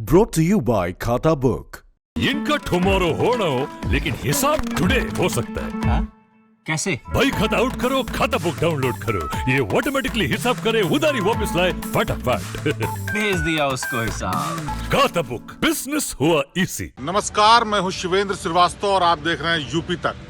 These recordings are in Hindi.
Brought to you by खाता बुक। इनका टुमारो होना हो लेकिन हिसाब टुडे हो सकता है। हाँ? कैसे? भाई खाता आउट करो, खाता बुक डाउनलोड करो, ये ऑटोमेटिकली हिसाब करे, उधारी वापस लाए फटाफट। भेज दिया उसको हिसाब। खाता बुक, बिजनेस हुआ इजी। नमस्कार, मैं हूं शिवेंद्र श्रीवास्तव और आप देख रहे हैं यूपी तक।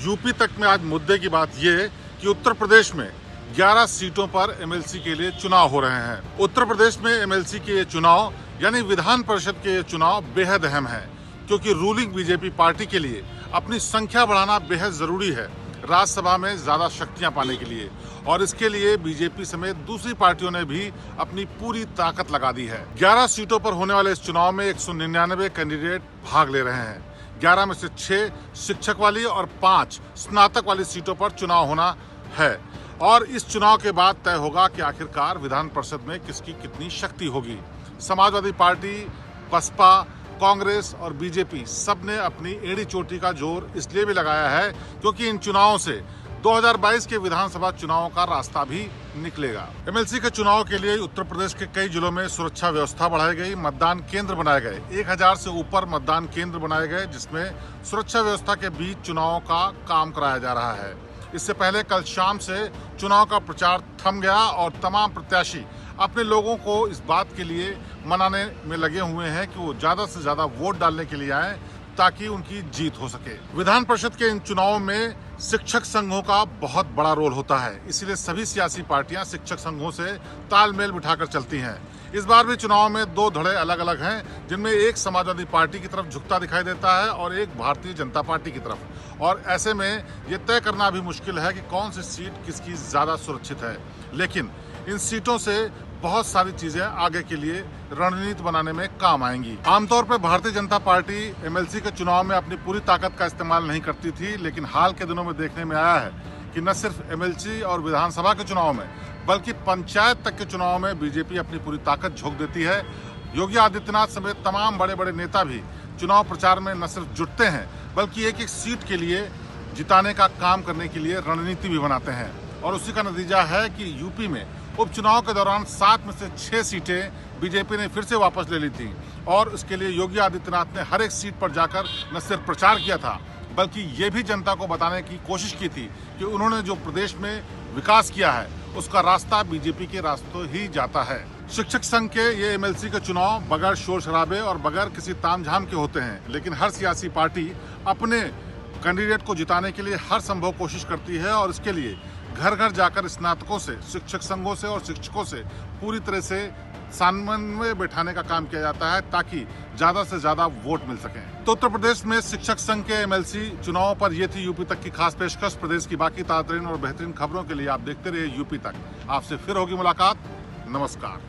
यूपी तक में आज मुद्दे की बात यह है कि उत्तर प्रदेश में 11 सीटों पर एमएलसी के लिए चुनाव हो रहे हैं। उत्तर प्रदेश में एमएलसी के ये चुनाव यानी विधान परिषद के ये चुनाव बेहद अहम है, क्योंकि रूलिंग बीजेपी पार्टी के लिए अपनी संख्या बढ़ाना बेहद जरूरी है राज्यसभा में ज्यादा शक्तियां पाने के लिए, और इसके लिए बीजेपी समेत दूसरी पार्टियों ने भी अपनी पूरी ताकत लगा दी है। 11 सीटों पर होने वाले इस चुनाव में 199 कैंडिडेट भाग ले रहे हैं। 11 में से 6 शिक्षक वाली और 5 स्नातक वाली सीटों पर चुनाव होना है, और इस चुनाव के बाद तय होगा कि आखिरकार विधान परिषद में किसकी कितनी शक्ति होगी। समाजवादी पार्टी, बसपा, कांग्रेस और बीजेपी सब ने अपनी एड़ी चोटी का जोर इसलिए भी लगाया है क्योंकि इन चुनावों से 2022 के विधानसभा चुनावों का रास्ता भी निकलेगा। एमएलसी के चुनाव के लिए उत्तर प्रदेश के कई जिलों में सुरक्षा व्यवस्था बढ़ाई गई, मतदान केंद्र बनाए गए। 1000 से ऊपर मतदान केंद्र बनाए गए, जिसमें सुरक्षा व्यवस्था के बीच चुनावों का काम कराया जा रहा है। इससे पहले कल शाम से चुनाव का प्रचार थम गया और तमाम प्रत्याशी अपने लोगों को इस बात के लिए मनाने में लगे हुए हैं कि वो ज्यादा से ज्यादा वोट डालने के लिए आए ताकि उनकी जीत हो सके। विधान परिषद के इन चुनावों में शिक्षक संघों का बहुत बड़ा रोल होता है, इसीलिए सभी सियासी पार्टियां शिक्षक संघों से तालमेल बिठाकर चलती हैं। इस बार भी चुनाव में 2 धड़े अलग अलग हैं, जिनमें एक समाजवादी पार्टी की तरफ झुकता दिखाई देता है और एक भारतीय जनता पार्टी की तरफ। और ऐसे में ये तय करना भी मुश्किल है कि कौन सी सीट किसकी ज्यादा सुरक्षित है, लेकिन इन सीटों से बहुत सारी चीजें आगे के लिए रणनीति बनाने में काम आएंगी। आमतौर पर भारतीय जनता पार्टी एमएलसी के चुनाव में अपनी पूरी ताकत का इस्तेमाल नहीं करती थी, लेकिन हाल के दिनों में देखने में आया है कि न सिर्फ एमएलसी और विधानसभा के चुनाव में बल्कि पंचायत तक के चुनाव में बीजेपी अपनी पूरी ताकत झोंक देती है। योगी आदित्यनाथ समेत तमाम बड़े बड़े नेता भी चुनाव प्रचार में न सिर्फ जुटते हैं बल्कि एक एक सीट के लिए जिताने का काम करने के लिए रणनीति भी बनाते हैं, और उसी का नतीजा है कि यूपी में उपचुनाव के दौरान 7 में से 6 सीटें बीजेपी ने फिर से वापस ले ली थी, और इसके लिए योगी आदित्यनाथ ने हर एक सीट पर जाकर न सिर्फ प्रचार किया था बल्कि ये भी जनता को बताने की कोशिश की थी कि उन्होंने जो प्रदेश में विकास किया है उसका रास्ता बीजेपी के रास्तों ही जाता है। शिक्षक संघ के ये एमएलसी के चुनाव बगैर शोर शराबे और बगैर किसी तामझाम के होते हैं, लेकिन हर सियासी पार्टी अपने कैंडिडेट को जिताने के लिए हर संभव कोशिश करती है, और इसके लिए घर घर जाकर स्नातकों से, शिक्षक संघों से और शिक्षकों से पूरी तरह से समन्वय बैठाने का काम किया जाता है ताकि ज्यादा से ज्यादा वोट मिल सके। तो उत्तर प्रदेश में शिक्षक संघ के एमएलसी चुनाव पर यह थी यूपी तक की खास पेशकश। प्रदेश की बाकी ताज़ा और बेहतरीन खबरों के लिए आप देखते रहिए यूपी तक। आपसे फिर होगी मुलाकात। नमस्कार।